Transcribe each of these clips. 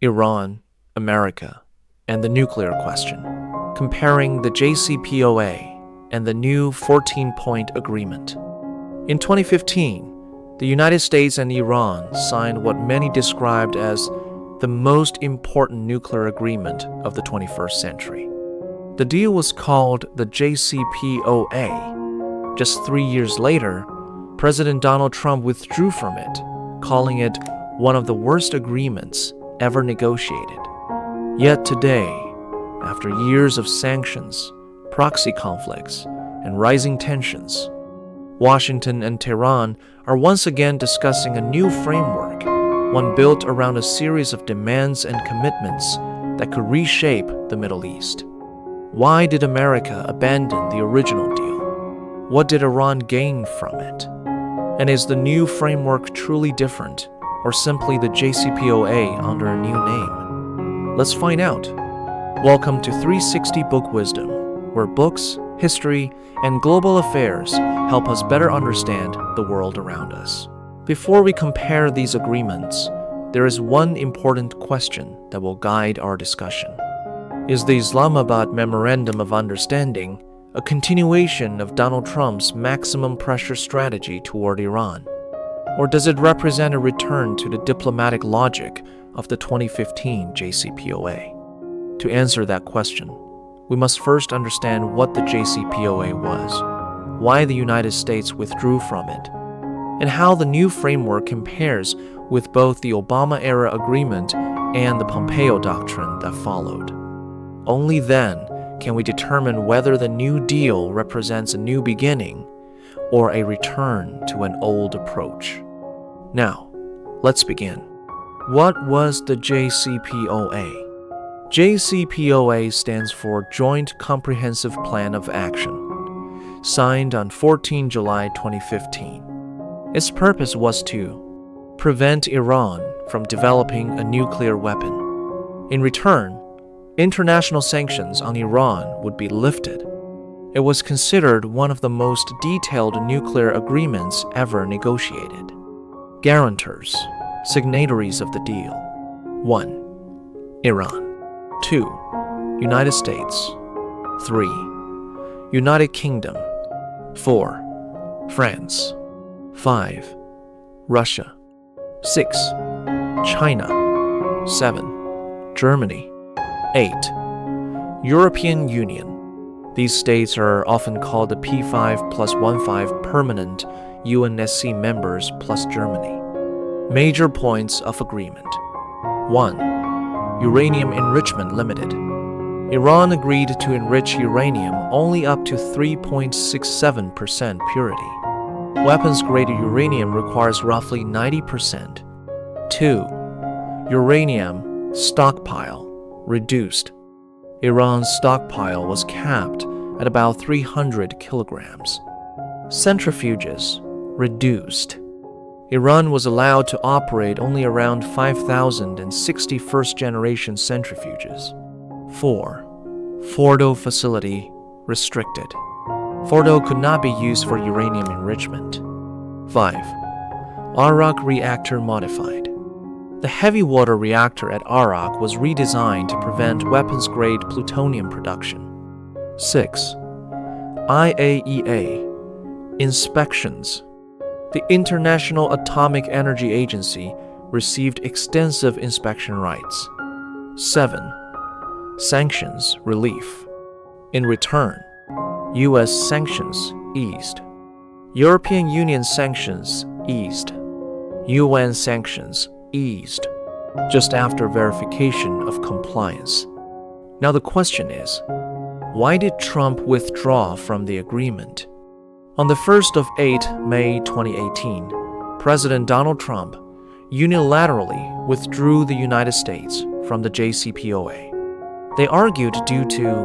Iran, America, and the nuclear question, comparing the JCPOA and the new 14-point agreement. In 2015, the United States and Iran signed what many described as the most important nuclear agreement of the 21st century. The deal was called the JCPOA. Just 3 years later, President Donald Trump withdrew from it, calling it one of the worst agreements ever negotiated. Yet today, after years of sanctions, proxy conflicts, and rising tensions, Washington and Tehran are once again discussing a new framework, one built around a series of demands and commitments that could reshape the Middle East. Why did America abandon the original deal? What did Iran gain from it? And is the new framework truly different, or simply the JCPOA under a new name? Let's find out. Welcome to 360 Book Wisdom, where books, history, and global affairs help us better understand the world around us. Before we compare these agreements, there is one important question that will guide our discussion. Is the Islamabad Memorandum of Understanding a continuation of Donald Trump's maximum pressure strategy toward Iran? Or does it represent a return to the diplomatic logic of the 2015 JCPOA? To answer that question, we must first understand what the JCPOA was, why the United States withdrew from it, and how the new framework compares with both the Obama-era agreement and the Pompeo doctrine that followed. Only then can we determine whether the New Deal represents a new beginning or a return to an old approach. Now, let's begin. What was the JCPOA? JCPOA stands for Joint Comprehensive Plan of Action, signed on 14 July 2015. Its purpose was to prevent Iran from developing a nuclear weapon. In return, international sanctions on Iran would be lifted. It was considered one of the most detailed nuclear agreements ever negotiated. Guarantors, signatories of the deal. 1. Iran. 2. United States. 3. United Kingdom. 4. France. 5. Russia. 6. China. 7. Germany. 8. European Union. These states are often called the P5+15 permanent UNSC members plus Germany. Major points of agreement. 1. Uranium enrichment limited. Iran agreed to enrich uranium only up to 3.67% purity. Weapons-grade uranium requires roughly 90%. 2. Uranium stockpile reduced. Iran's stockpile was capped at about 300 kilograms. Centrifuges reduced. Iran was allowed to operate only around 5,060 first-generation centrifuges. 4. Fordo facility restricted. Fordo could not be used for uranium enrichment. 5. Arak reactor modified. The heavy water reactor at Arak was redesigned to prevent weapons-grade plutonium production. 6. IAEA inspections. The International Atomic Energy Agency received extensive inspection rights. 7. Sanctions relief. In return, U.S. sanctions eased. European Union sanctions eased. UN sanctions eased, just after verification of compliance. Now the question is, why did Trump withdraw from the agreement? On the 1st of May 2018, President Donald Trump unilaterally withdrew the United States from the JCPOA. They argued due to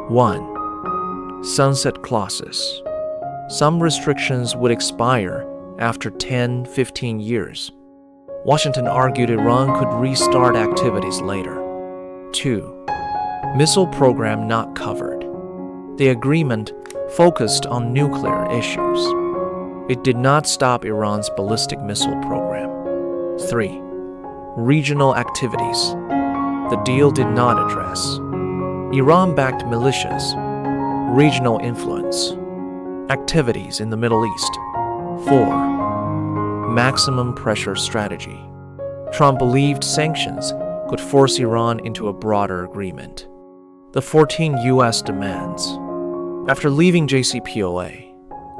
1. Sunset clauses. Some restrictions would expire after 10-15 years. Washington argued Iran could restart activities later. 2. Missile program not covered. The agreement focused on nuclear issues. It did not stop Iran's ballistic missile program. 3. Regional activities. The deal did not address Iran-backed militias, regional influence, activities in the Middle East. 4. Maximum pressure strategy. Trump believed sanctions could force Iran into a broader agreement. The 14 U.S. demands. After leaving JCPOA,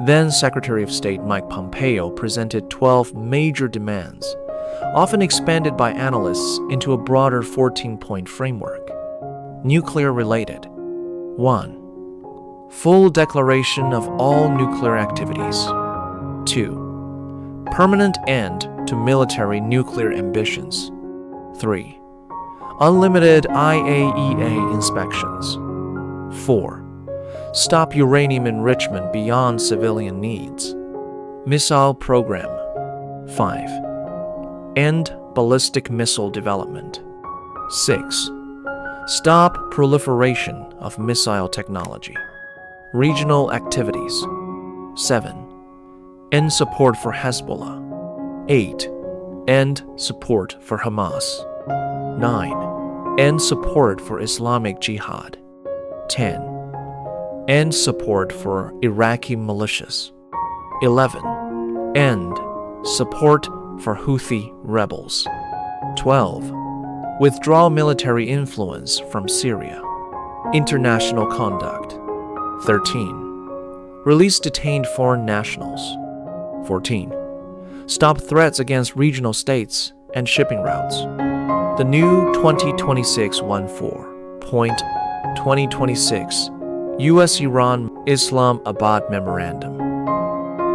then Secretary of State Mike Pompeo presented 12 major demands, often expanded by analysts into a broader 14-point framework. Nuclear-related. 1. Full declaration of all nuclear activities. 2. Permanent end to military nuclear ambitions. 3. Unlimited IAEA inspections. 4. Stop uranium enrichment beyond civilian needs. Missile program. 5. End ballistic missile development. 6. Stop proliferation of missile technology. Regional activities. 7. End support for Hezbollah. 8. End support for Hamas. 9. End support for Islamic Jihad. 10. End support for Iraqi militias. 11. End support for Houthi rebels. 12. Withdraw military influence from Syria. International conduct. 13. Release detained foreign nationals. 14. Stop threats against regional states and shipping routes. The new 2026-14.2026 U.S.-Iran Islamabad Memorandum.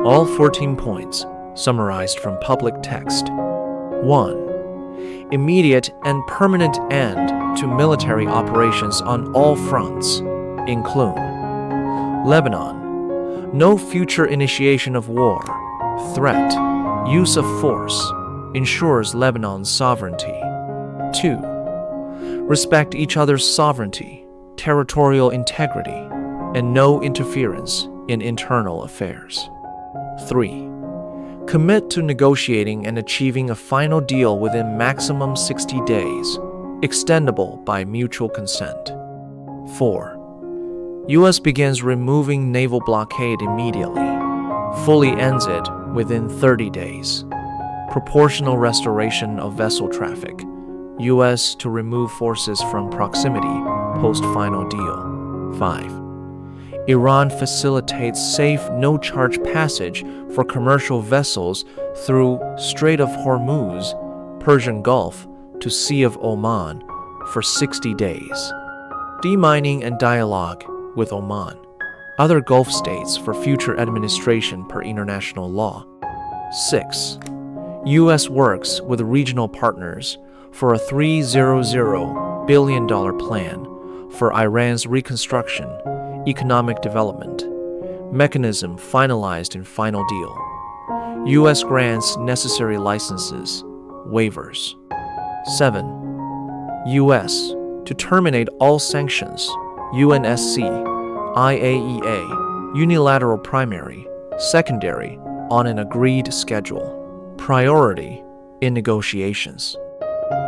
All 14 points summarized from public text. 1. Immediate and permanent end to military operations on all fronts, include Lebanon. No future initiation of war, threat, use of force ensures Lebanon's sovereignty. 2. Respect each other's sovereignty, territorial integrity, and no interference in internal affairs. 3. Commit to negotiating and achieving a final deal within maximum 60 days, extendable by mutual consent. 4. U.S. begins removing naval blockade immediately, fully ends it within 30 days. Proportional restoration of vessel traffic, U.S. to remove forces from proximity post-final deal. 5. Iran facilitates safe, no-charge passage for commercial vessels through Strait of Hormuz, Persian Gulf, to Sea of Oman for 60 days. Demining and dialogue with Oman, other Gulf states for future administration per international law. 6. U.S. works with regional partners for a $300 billion plan for Iran's reconstruction, economic development, mechanism finalized in final deal. U.S. grants necessary licenses, waivers. 7. U.S. to terminate all sanctions, UNSC, IAEA, unilateral primary, secondary, on an agreed schedule. Priority in negotiations.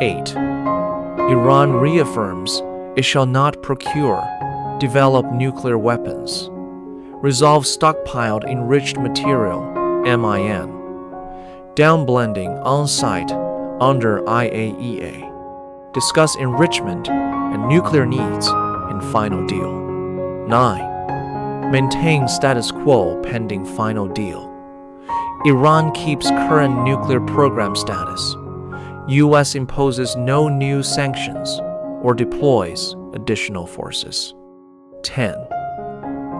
8. Iran reaffirms it shall not procure, develop nuclear weapons. Resolve stockpiled enriched material, MIN. Downblending on-site under IAEA. Discuss enrichment and nuclear needs in final deal. 9. Maintain status quo pending final deal. Iran keeps current nuclear program status. U.S. imposes no new sanctions or deploys additional forces. 10.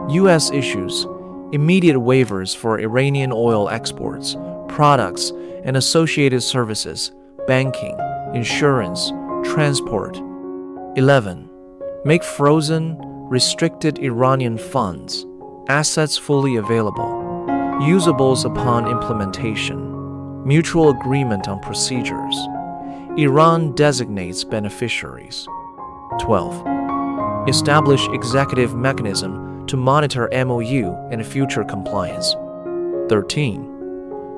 U.S. issues immediate waivers for Iranian oil exports, products, and associated services, banking, insurance, transport. 11. Make frozen, restricted Iranian funds, assets fully available, usables upon implementation, mutual agreement on procedures. Iran designates beneficiaries. 12. Establish executive mechanism to monitor MOU and future compliance. 13.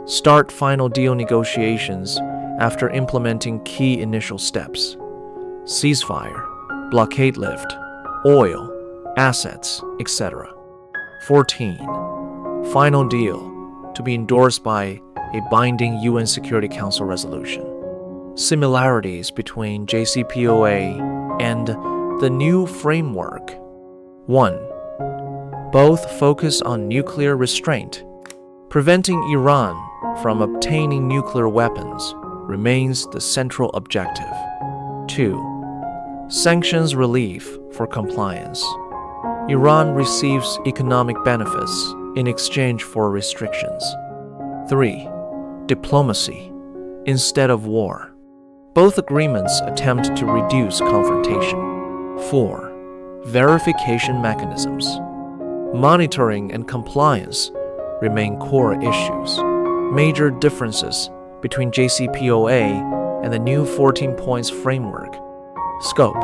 Start final deal negotiations after implementing key initial steps: ceasefire, blockade lift, oil, assets, etc. 14. Final deal, to be endorsed by a binding UN Security Council resolution. Similarities between JCPOA and the new framework. 1. Both focus on nuclear restraint. Preventing Iran from obtaining nuclear weapons remains the central objective. 2. Sanctions relief for compliance. Iran receives economic benefits in exchange for restrictions. 3. Diplomacy instead of war. Both agreements attempt to reduce confrontation. 4. Verification mechanisms. Monitoring and compliance remain core issues. Major differences between JCPOA and the new 14 points framework. Scope.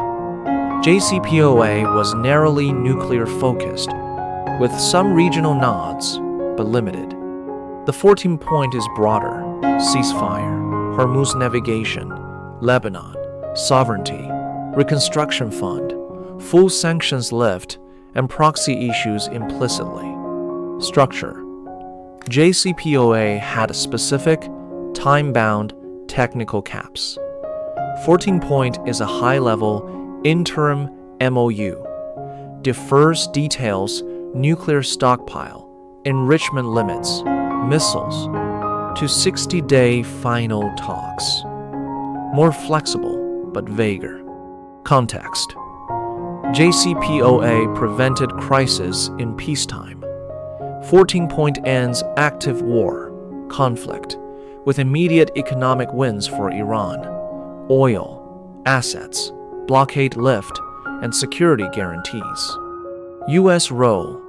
JCPOA was narrowly nuclear focused, with some regional nods, but limited. The 14-point is broader: ceasefire, Hormuz navigation, Lebanon, sovereignty, reconstruction fund, full sanctions lift, and proxy issues implicitly. Structure. JCPOA had specific, time-bound technical caps. 14-point is a high-level interim MOU, defers details, nuclear stockpile, enrichment limits, missiles, to 60-day final talks. More flexible, but vaguer. Context. JCPOA prevented crisis in peacetime. 14-point ends active war, conflict, with immediate economic wins for Iran: oil, assets, blockade lift, and security guarantees. U.S. role: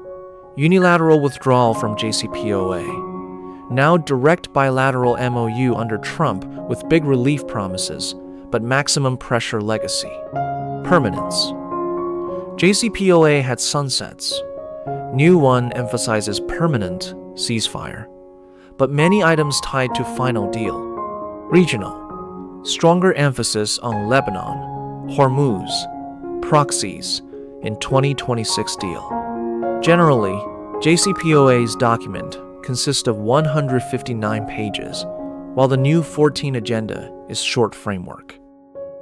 unilateral withdrawal from JCPOA. Now direct bilateral MOU under Trump with big relief promises, but maximum pressure legacy. Permanence. JCPOA had sunsets. New one emphasizes permanent ceasefire, but many items tied to final deal. Regional. Stronger emphasis on Lebanon, Hormuz, proxies in 2026 deal. Generally, JCPOA's document consists of 159 pages, while the new 14 agenda is short framework.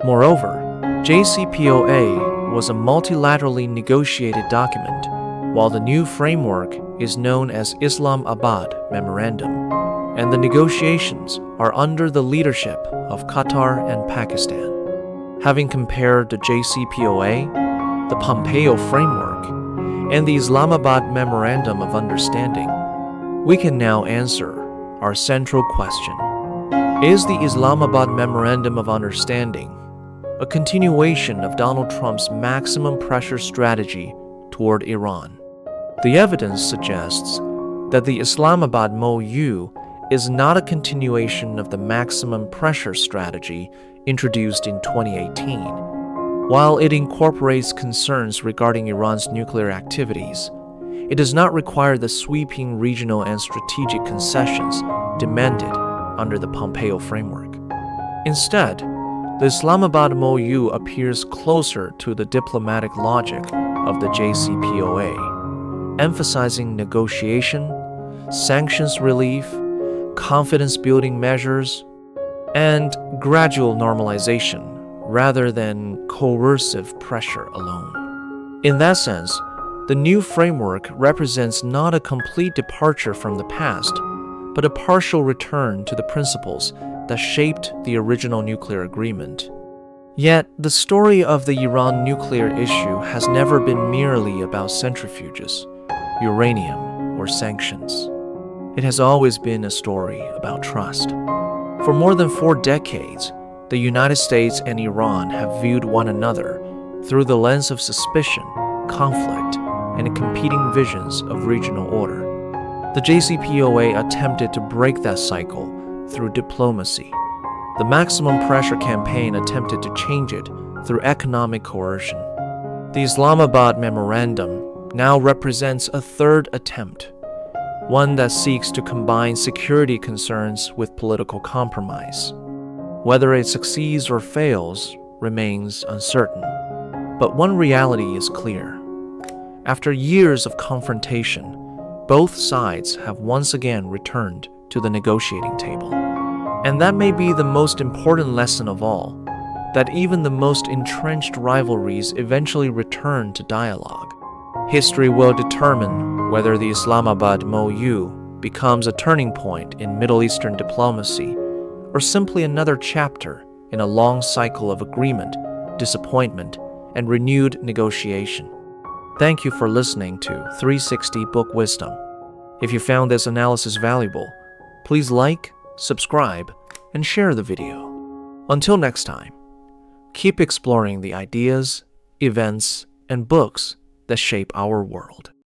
Moreover, JCPOA was a multilaterally negotiated document, while the new framework is known as Islamabad Memorandum, and the negotiations are under the leadership of Qatar and Pakistan. Having compared the JCPOA, the Pompeo framework, and the Islamabad Memorandum of Understanding, we can now answer our central question. Is the Islamabad Memorandum of Understanding a continuation of Donald Trump's maximum pressure strategy toward Iran? The evidence suggests that the Islamabad MOU is not a continuation of the maximum pressure strategy introduced in 2018. While it incorporates concerns regarding Iran's nuclear activities, it does not require the sweeping regional and strategic concessions demanded under the Pompeo framework. Instead, the Islamabad MOU appears closer to the diplomatic logic of the JCPOA, emphasizing negotiation, sanctions relief, confidence-building measures, and gradual normalization rather than coercive pressure alone. In that sense, the new framework represents not a complete departure from the past, but a partial return to the principles that shaped the original nuclear agreement. Yet, the story of the Iran nuclear issue has never been merely about centrifuges, uranium, or sanctions. It has always been a story about trust. For more than 4 decades, the United States and Iran have viewed one another through the lens of suspicion, conflict, and competing visions of regional order. The JCPOA attempted to break that cycle through diplomacy. The maximum pressure campaign attempted to change it through economic coercion. The Islamabad Memorandum now represents a third attempt, one that seeks to combine security concerns with political compromise. Whether it succeeds or fails remains uncertain. But one reality is clear. After years of confrontation, both sides have once again returned to the negotiating table. And that may be the most important lesson of all, that even the most entrenched rivalries eventually return to dialogue. History will determine whether the Islamabad MOU becomes a turning point in Middle Eastern diplomacy or simply another chapter in a long cycle of agreement, disappointment, and renewed negotiation. Thank you for listening to 360 Book Wisdom. If you found this analysis valuable, please like, subscribe, and share the video. Until next time, keep exploring the ideas, events, and books that shape our world.